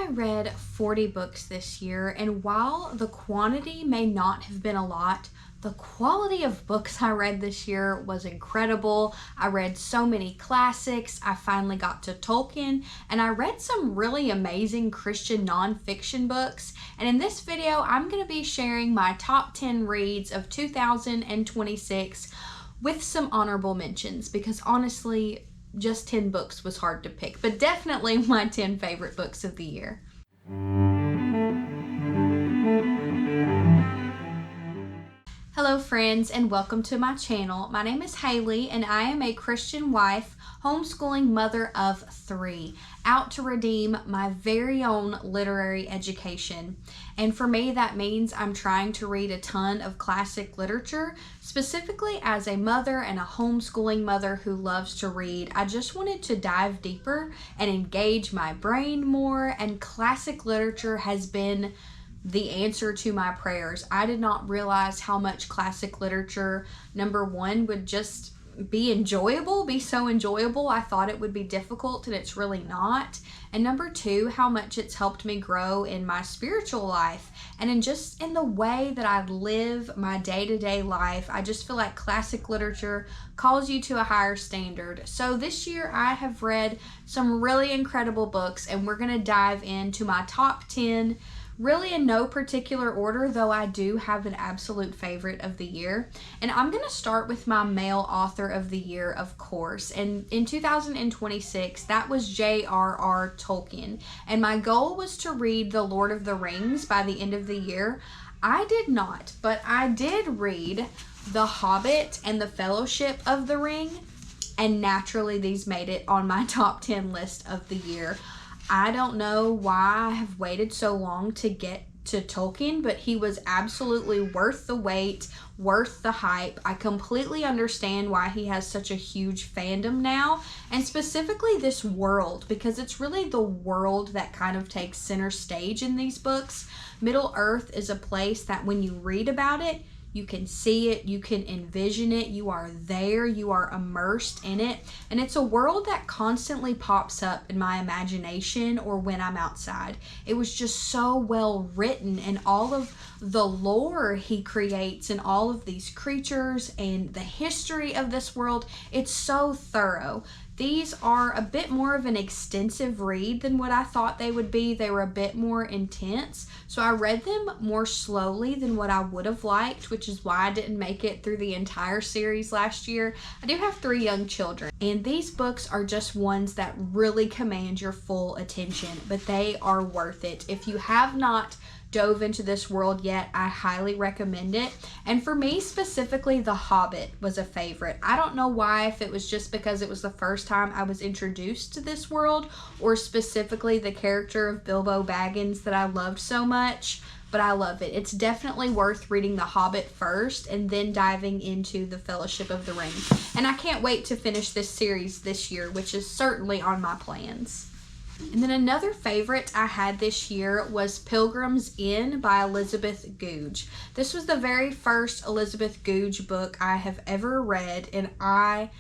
I read 40 books this year, and while the quantity may not have been a lot, the quality of books I read this year was incredible. I read so many classics. I finally got to Tolkien, and I read some really amazing Christian nonfiction books. And in this video, I'm going to be sharing my top 10 reads of 2026 with some honorable mentions, because honestly, just 10 books was hard to pick, but definitely my 10 favorite books of the year. Hello friends, and welcome to my channel. My name is Haley, and I am a Christian wife, homeschooling mother of 3, out to redeem my very own literary education. And for me, that means I'm trying to read a ton of classic literature. Specifically, as a mother and a homeschooling mother who loves to read, I just wanted to dive deeper and engage my brain more, and classic literature has been the answer to my prayers. I did not realize how much classic literature, number one, would just be so enjoyable. I thought it would be difficult, and it's really not. And number two, how much it's helped me grow in my spiritual life and in the way that I live my day-to-day life. I just feel like classic literature calls you to a higher standard. So this year I have read some really incredible books, and we're going to dive into my top 10, really in no particular order, though I do have an absolute favorite of the year. And I'm going to start with my male author of the year, of course. And in 2026, that was J.R.R. Tolkien. And my goal was to read The Lord of the Rings by the end of the year. I did not, but I did read The Hobbit and The Fellowship of the Ring. And naturally, these made it on my top 10 list of the year. I don't know why I have waited so long to get to Tolkien, but he was absolutely worth the wait, worth the hype. I completely understand why he has such a huge fandom now, and specifically this world, because it's really the world that kind of takes center stage in these books. Middle Earth is a place that when you read about it, you can see it, you can envision it, you are there, you are immersed in it. And it's a world that constantly pops up in my imagination or when I'm outside. It was just so well written, and all of the lore he creates and all of these creatures and the history of this world, it's so thorough. These are a bit more of an extensive read than what I thought they would be. They were a bit more intense, so I read them more slowly than what I would have liked, which is why I didn't make it through the entire series last year. I do have 3 young children, and these books are just ones that really command your full attention, but they are worth it. If you have not dove into this world yet, I highly recommend it. And for me specifically, The Hobbit was a favorite. I don't know why, if it was just because it was the first time I was introduced to this world, or specifically the character of Bilbo Baggins that I loved so much, but I love it. It's definitely worth reading The Hobbit first and then diving into The Fellowship of the Ring. And I can't wait to finish this series this year, which is certainly on my plans. And then another favorite I had this year was Pilgrim's Inn by Elizabeth Goudge. This was the very first Elizabeth Goudge book I have ever read, and I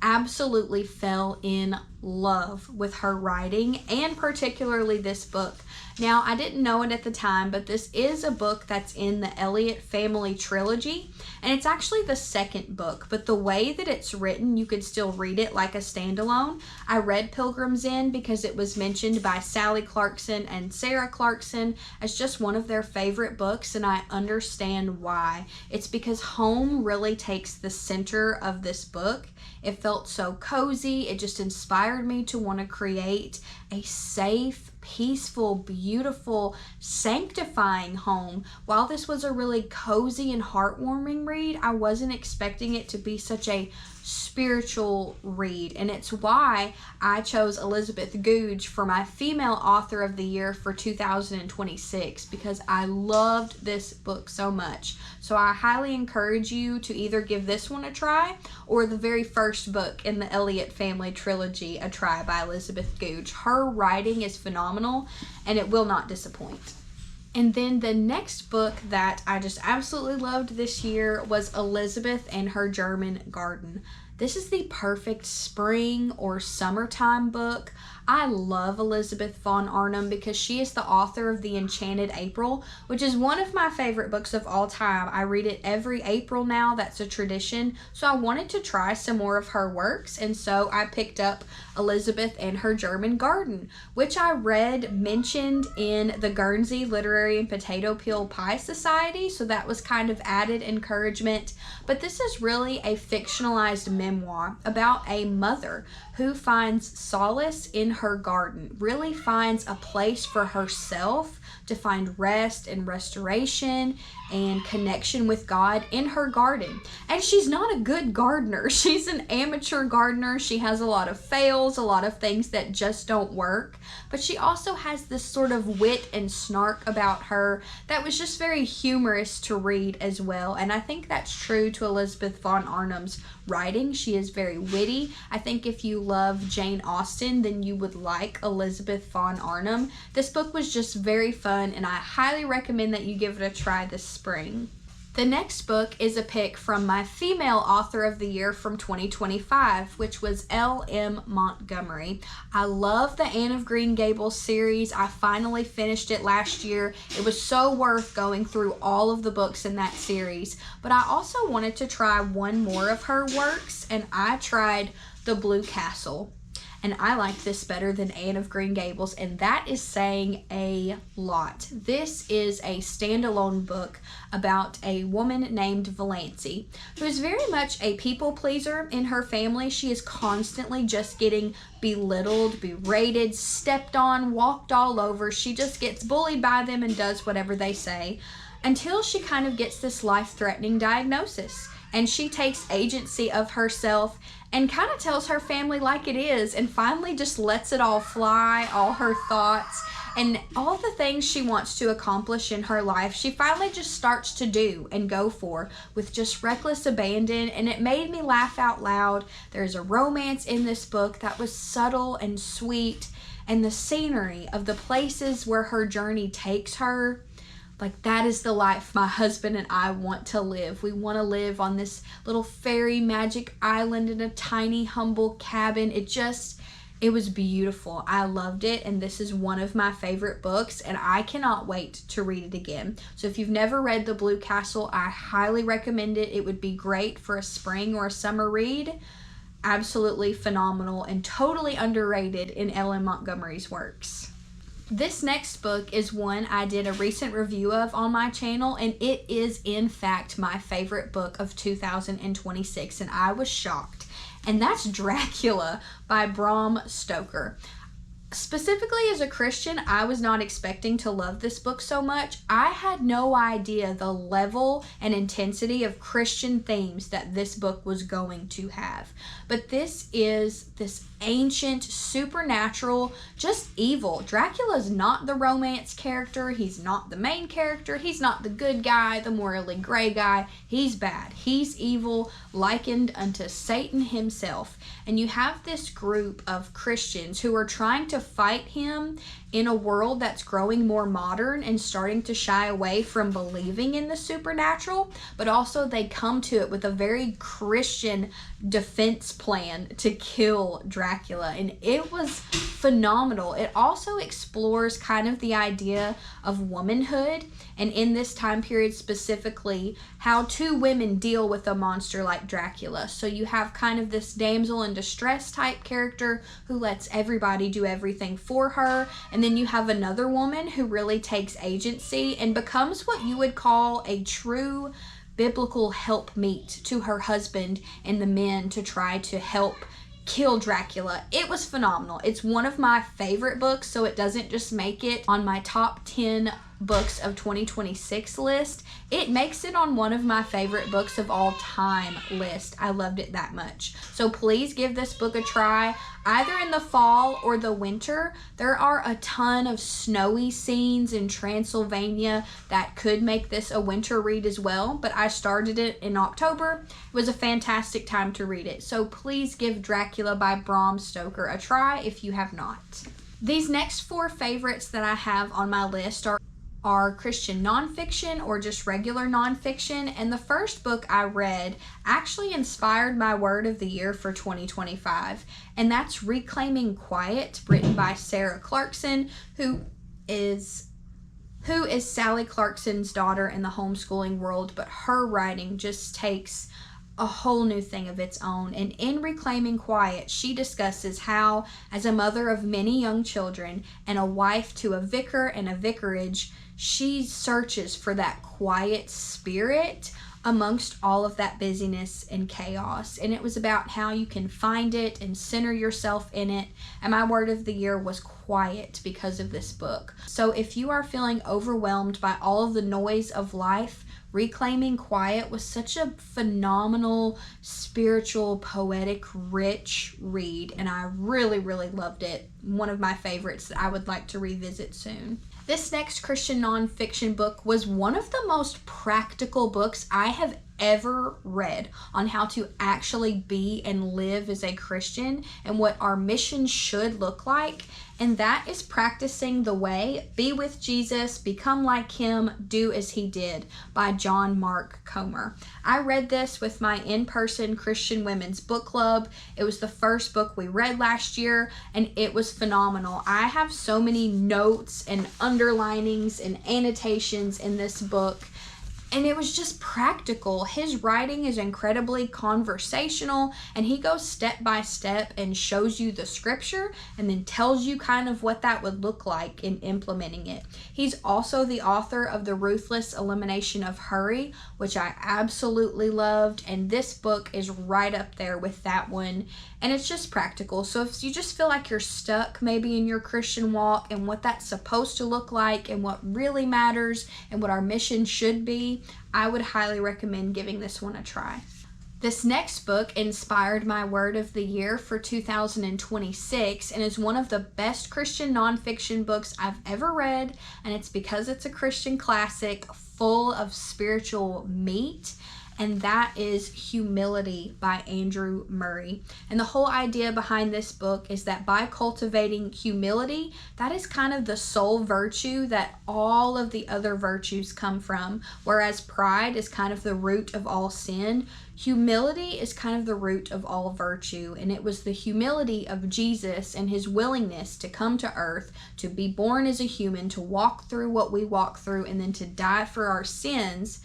absolutely fell in love with her writing, and particularly this book. Now, I didn't know it at the time, but this is a book that's in the Elliott family trilogy, and it's actually the second book, but the way that it's written, you could still read it like a standalone. I read Pilgrim's Inn because it was mentioned by Sally Clarkson and Sarah Clarkson as just one of their favorite books, and I understand why. It's because home really takes the center of this book. It felt so cozy. It just inspired me to want to create a safe, peaceful, beautiful, sanctifying home. While this was a really cozy and heartwarming read, I wasn't expecting it to be such a spiritual read, and it's why I chose Elizabeth Goudge for my female author of the year for 2026, because I loved this book so much. So I highly encourage you to either give this one a try or the very first book in the Elliott family trilogy a try by Elizabeth Goudge. Her writing is phenomenal, and it will not disappoint. And then the next book that I just absolutely loved this year was Elizabeth and Her German Garden. This is the perfect spring or summertime book. I love Elizabeth von Arnim because she is the author of the Enchanted April, which is one of my favorite books of all time. I read it every April now. That's a tradition. So I wanted to try some more of her works, and so I picked up Elizabeth and Her German Garden, which I read mentioned in the Guernsey Literary and Potato Peel Pie Society, so that was kind of added encouragement. But this is really a fictionalized memoir about a mother who finds solace in her garden, really finds a place for herself to find rest and restoration and connection with God in her garden. And she's not a good gardener. She's an amateur gardener. She has a lot of fails, a lot of things that just don't work. But she also has this sort of wit and snark about her that was just very humorous to read as well. And I think that's true to Elizabeth von Arnim's writing. She is very witty. I think if you love Jane Austen, then you would like Elizabeth von Arnim. This book was just very fun, and I highly recommend that you give it a try this spring. The next book is a pick from my female author of the year from 2025, which was L.M. Montgomery. I love the Anne of Green Gables series. I finally finished it last year. It was so worth going through all of the books in that series. But I also wanted to try one more of her works, and I tried The Blue Castle. And I like this better than Anne of Green Gables, and that is saying a lot. This is a standalone book about a woman named Valancy, who is very much a people pleaser in her family. She is constantly just getting belittled, berated, stepped on, walked all over. She just gets bullied by them and does whatever they say, until she kind of gets this life-threatening diagnosis. And she takes agency of herself and kind of tells her family like it is, and finally just lets it all fly, all her thoughts and all the things she wants to accomplish in her life. She finally just starts to do and go for with just reckless abandon, and it made me laugh out loud. There's a romance in this book that was subtle and sweet, and the scenery of the places where her journey takes her, like, that is the life my husband and I want to live. We want to live on this little fairy magic island in a tiny, humble cabin. It was beautiful. I loved it, and this is one of my favorite books, and I cannot wait to read it again. So if you've never read The Blue Castle, I highly recommend it. It would be great for a spring or a summer read. Absolutely phenomenal and totally underrated in L.M. Montgomery's works. This next book is one I did a recent review of on my channel, and it is in fact my favorite book of 2026, and I was shocked. And that's Dracula by Bram Stoker. Specifically as a Christian, I was not expecting to love this book so much. I had no idea the level and intensity of Christian themes that this book was going to have. But this is this ancient, supernatural, just evil. Dracula's not the romance character. He's not the main character. He's not the good guy, the morally gray guy. He's bad. He's evil, likened unto Satan himself. And you have this group of Christians who are trying to fight him in a world that's growing more modern and starting to shy away from believing in the supernatural, but also they come to it with a very Christian defense plan to kill Dracula, and it was phenomenal. It also explores kind of the idea of womanhood, and in this time period specifically, how two women deal with a monster like Dracula. So you have kind of this damsel in distress type character who lets everybody do everything for her, and then you have another woman who really takes agency and becomes what you would call a true biblical helpmeet to her husband and the men to try to help kill Dracula. It was phenomenal. It's one of my favorite books, so it doesn't just make it on my top 10 books of 2026 list. It makes it on one of my favorite books of all time list. I loved it that much. So please give this book a try, either in the fall or the winter. There are a ton of snowy scenes in Transylvania that could make this a winter read as well, but I started it in October. It was a fantastic time to read it. So please give Dracula by Bram Stoker a try if you have not. These next four favorites that I have on my list are are Christian nonfiction or just regular nonfiction. And the first book I read actually inspired my word of the year for 2025. And that's Reclaiming Quiet, written by Sarah Clarkson, who is Sally Clarkson's daughter in the homeschooling world, but her writing just takes a whole new thing of its own. And in Reclaiming Quiet, she discusses how, as a mother of many young children and a wife to a vicar and a vicarage, she searches for that quiet spirit amongst all of that busyness and chaos. And it was about how you can find it and center yourself in it. And my word of the year was quiet because of this book. So if you are feeling overwhelmed by all of the noise of life, Reclaiming Quiet was such a phenomenal, spiritual, poetic, rich read, and I really, really loved it. One of my favorites that I would like to revisit soon. This next Christian nonfiction book was one of the most practical books I have ever read on how to actually be and live as a Christian and what our mission should look like. And that is Practicing the Way, Be with Jesus, Become Like Him, Do as He Did by John Mark Comer. I read this with my in-person Christian Women's Book Club. It was the first book we read last year, and it was phenomenal. I have so many notes and underlinings and annotations in this book. And it was just practical. His writing is incredibly conversational, and he goes step by step and shows you the scripture and then tells you kind of what that would look like in implementing it. He's also the author of The Ruthless Elimination of Hurry, which I absolutely loved, and this book is right up there with that one. And it's just practical. So if you just feel like you're stuck maybe in your Christian walk and what that's supposed to look like and what really matters and what our mission should be, I would highly recommend giving this one a try. This next book inspired my word of the year for 2026 and is one of the best Christian nonfiction books I've ever read, and it's because it's a Christian classic full of spiritual meat. And that is Humility by Andrew Murray. And the whole idea behind this book is that by cultivating humility, that is kind of the sole virtue that all of the other virtues come from. Whereas pride is kind of the root of all sin, humility is kind of the root of all virtue. And it was the humility of Jesus and his willingness to come to earth, to be born as a human, to walk through what we walk through, and then to die for our sins,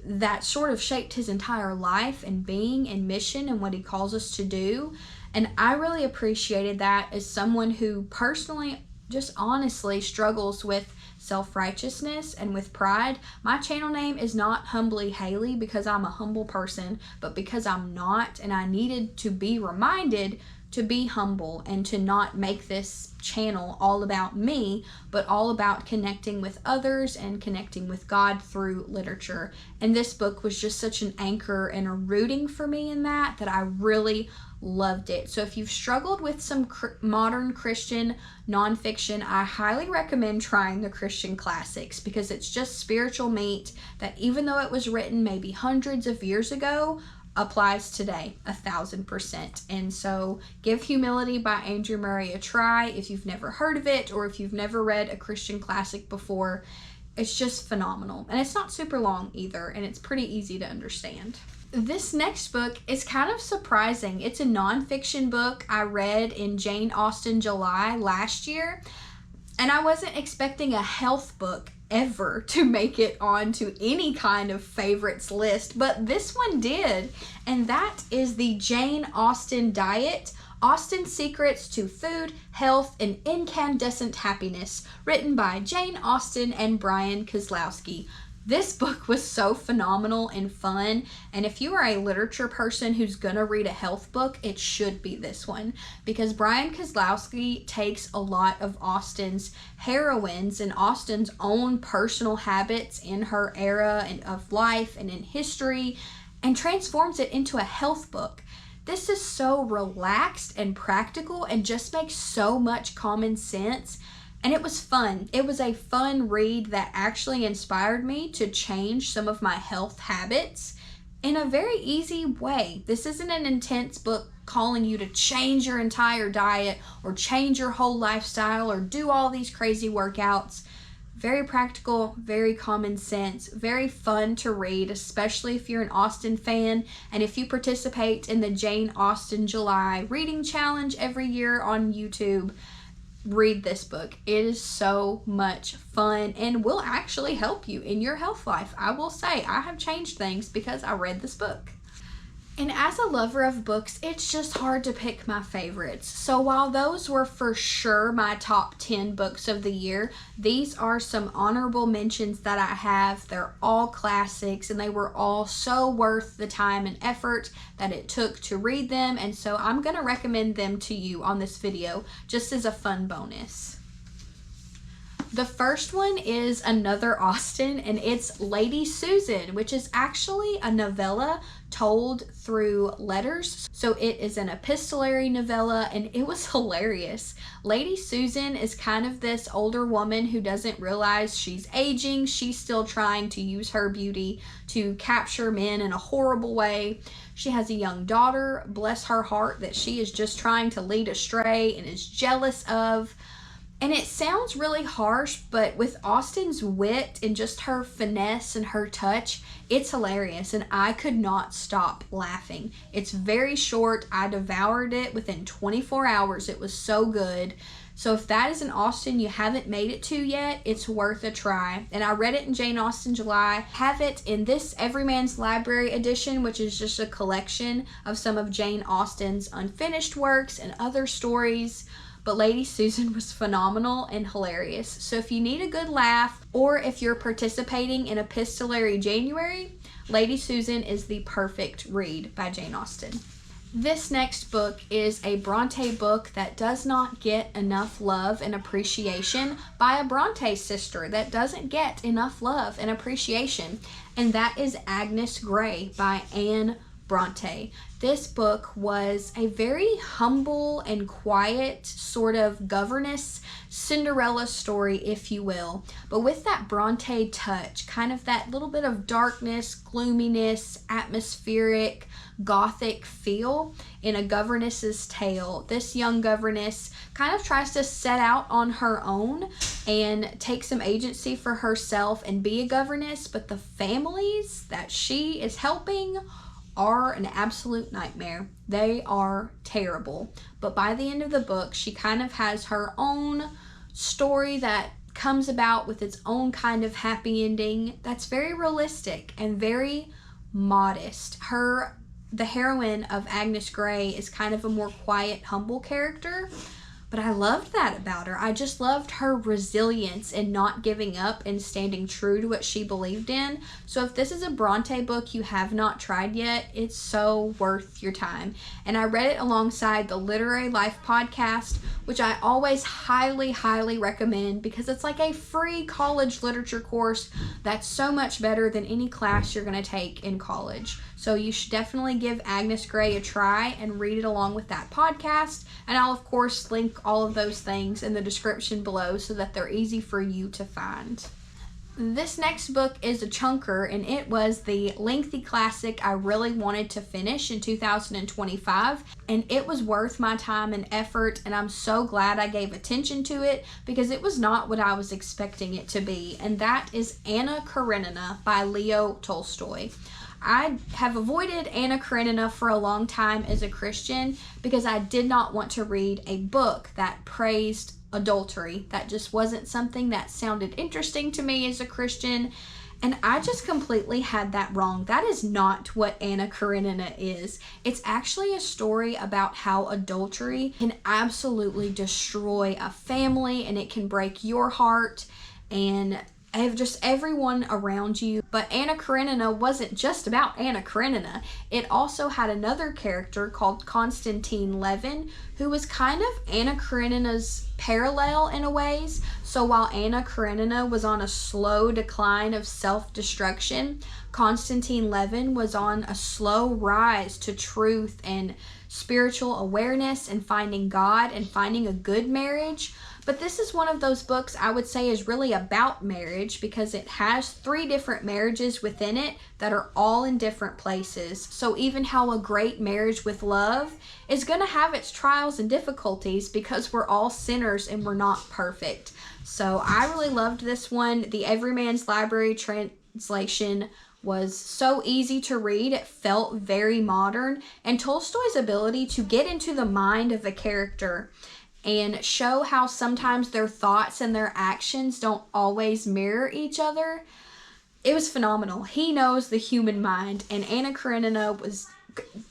that sort of shaped his entire life and being and mission and what he calls us to do. And I really appreciated that as someone who personally just honestly struggles with self-righteousness and with pride. My channel name is not Humbly Haley because I'm a humble person, but because I'm not, and I needed to be reminded to be humble and to not make this channel all about me, but all about connecting with others and connecting with God through literature. And this book was just such an anchor and a rooting for me in that I really loved it. So if you've struggled with some modern Christian nonfiction, I highly recommend trying the Christian classics because it's just spiritual meat that, even though it was written maybe hundreds of years ago, applies today 1000%. And so give Humility by Andrew Murray a try if you've never heard of it or if you've never read a Christian classic before. It's just phenomenal, and it's not super long either, and it's pretty easy to understand. This next book is kind of surprising. It's a nonfiction book I read in Jane Austen July last year, and I wasn't expecting a health book ever to make it onto any kind of favorites list, but this one did, and that is the Jane Austen Diet, Austen's Secrets to Food, Health, and Incandescent Happiness, written by Jane Austen and Brian Kozlowski. This book was so phenomenal and fun, and if you are a literature person who's gonna read a health book, it should be this one, because Brian Kozlowski takes a lot of Austen's heroines and Austen's own personal habits in her era and of life and in history and transforms it into a health book. This is so relaxed and practical and just makes so much common sense. And it was fun. It was a fun read that actually inspired me to change some of my health habits in a very easy way. This isn't an intense book calling you to change your entire diet or change your whole lifestyle or do all these crazy workouts. Very practical, very common sense, very fun to read, especially if you're an Austen fan. And if you participate in the Jane Austen July reading challenge every year on YouTube, read this book. It is so much fun and will actually help you in your health life. I will say I have changed things because I read this book. And as a lover of books, it's just hard to pick my favorites. So while those were for sure my top 10 books of the year, these are some honorable mentions that I have. They're all classics and they were all so worth the time and effort that it took to read them. And so I'm going to recommend them to you on this video just as a fun bonus. The first one is another Austen, and it's Lady Susan, which is actually a novella told through letters. So it is an epistolary novella, and it was hilarious. Lady Susan is kind of this older woman who doesn't realize she's aging. She's still trying to use her beauty to capture men in a horrible way. She has a young daughter, bless her heart, that she is just trying to lead astray and is jealous of. And it sounds really harsh, but with Austen's wit and just her finesse and her touch, it's hilarious, and I could not stop laughing. It's very short. I devoured it within 24 hours. It was so good. So if that is an Austen you haven't made it to yet, it's worth a try. And I read it in Jane Austen July. Have it in this Everyman's Library edition, which is just a collection of some of Jane Austen's unfinished works and other stories. But Lady Susan was phenomenal and hilarious. So if you need a good laugh, or if you're participating in Epistolary January, Lady Susan is the perfect read by Jane Austen. This next book is a Bronte book that does not get enough love and appreciation by a Bronte sister that doesn't get enough love and appreciation, and that is Agnes Grey by Anne Bronte. This book was a very humble and quiet sort of governess Cinderella story, if you will, but with that Bronte touch, kind of that little bit of darkness, gloominess, atmospheric, gothic feel in a governess's tale. This young governess kind of tries to set out on her own and take some agency for herself and be a governess, but the families that she is helping are an absolute nightmare. They are terrible. But by the end of the book, she kind of has her own story that comes about with its own kind of happy ending that's very realistic and very modest. The heroine of Agnes Grey is kind of a more quiet, humble character, but I loved that about her. I just loved her resilience and not giving up and standing true to what she believed in. So if this is a Bronte book you have not tried yet, it's so worth your time. And I read it alongside the Literary Life podcast, which I always highly, highly recommend because it's like a free college literature course that's so much better than any class you're going to take in college. So you should definitely give Agnes Grey a try and read it along with that podcast. And I'll, of course, link all of those things in the description below so that they're easy for you to find. This next book is a chunker, and it was the lengthy classic I really wanted to finish in 2025, and it was worth my time and effort, and I'm so glad I gave attention to it because it was not what I was expecting it to be, and that is Anna Karenina by Leo Tolstoy. I have avoided Anna Karenina for a long time as a Christian because I did not want to read a book that praised adultery. That just wasn't something that sounded interesting to me as a Christian, and I just completely had that wrong. That is not what Anna Karenina is. It's actually a story about how adultery can absolutely destroy a family, and it can break your heart and just everyone around you. But Anna Karenina wasn't just about Anna Karenina. It also had another character called Konstantin Levin, who was kind of Anna Karenina's parallel in a ways. So while Anna Karenina was on a slow decline of self-destruction, Konstantin Levin was on a slow rise to truth and spiritual awareness and finding God and finding a good marriage. But this is one of those books I would say is really about marriage, because it has 3 different marriages within it that are all in different places. So even how a great marriage with love is going to have its trials and difficulties, because we're all sinners and we're not perfect. So I really loved this one. The Everyman's Library translation was so easy to read. It felt very modern, and Tolstoy's ability to get into the mind of a character and show how sometimes their thoughts and their actions don't always mirror each other, it was phenomenal. He knows the human mind, and Anna Karenina was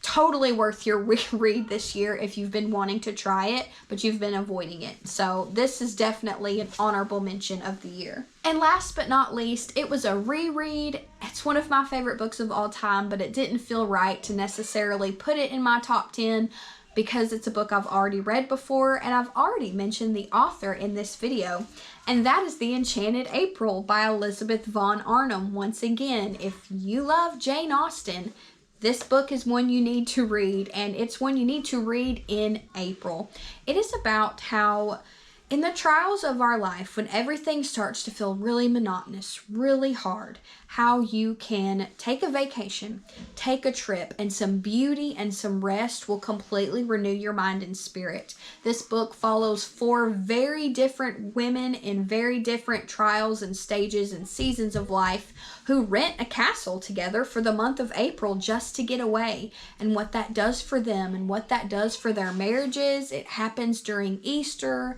totally worth your read this year if you've been wanting to try it, but you've been avoiding it. So this is definitely an honorable mention of the year. And last but not least, it was a reread. It's one of my favorite books of all time, but it didn't feel right to necessarily put it in my top 10 because it's a book I've already read before, and I've already mentioned the author in this video, and that is The Enchanted April by Elizabeth von Arnim. Once again, if you love Jane Austen, this book is one you need to read, and it's one you need to read in April. It is about how in the trials of our life, when everything starts to feel really monotonous, really hard, how you can take a vacation, take a trip, and some beauty and some rest will completely renew your mind and spirit. This book follows 4 very different women in very different trials and stages and seasons of life who rent a castle together for the month of April just to get away, and what that does for them and what that does for their marriages. It happens during Easter.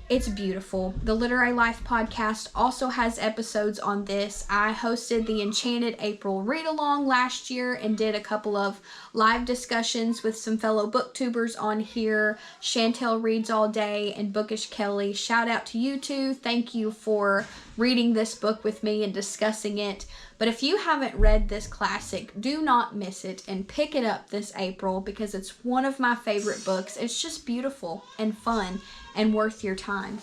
It's beautiful. The Literary Life podcast also has episodes on this. I hosted the Enchanted April read-along last year and did a couple of live discussions with some fellow booktubers on here. Chantel Reads All Day and Bookish Kelly. Shout out to you two. Thank you for reading this book with me and discussing it. But if you haven't read this classic, do not miss it and pick it up this April, because it's one of my favorite books. It's just beautiful and fun and worth your time.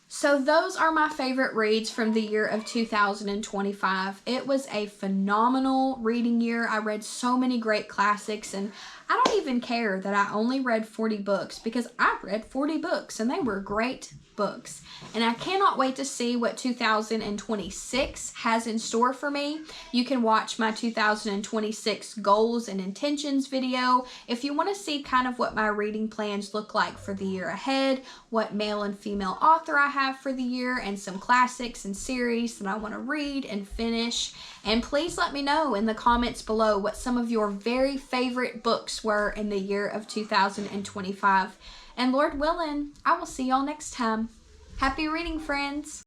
So those are my favorite reads from the year of 2025. It was a phenomenal reading year. I read so many great classics, and I don't even care that I only read 40 books, because I read 40 books and they were great books. And I cannot wait to see what 2026 has in store for me. You can watch my 2026 goals and intentions video if you want to see kind of what my reading plans look like for the year ahead, what male and female author I have for the year, and some classics and series that I want to read and finish. And please let me know in the comments below what some of your very favorite books were in the year of 2025. And Lord willing, I will see y'all next time. Happy reading, friends!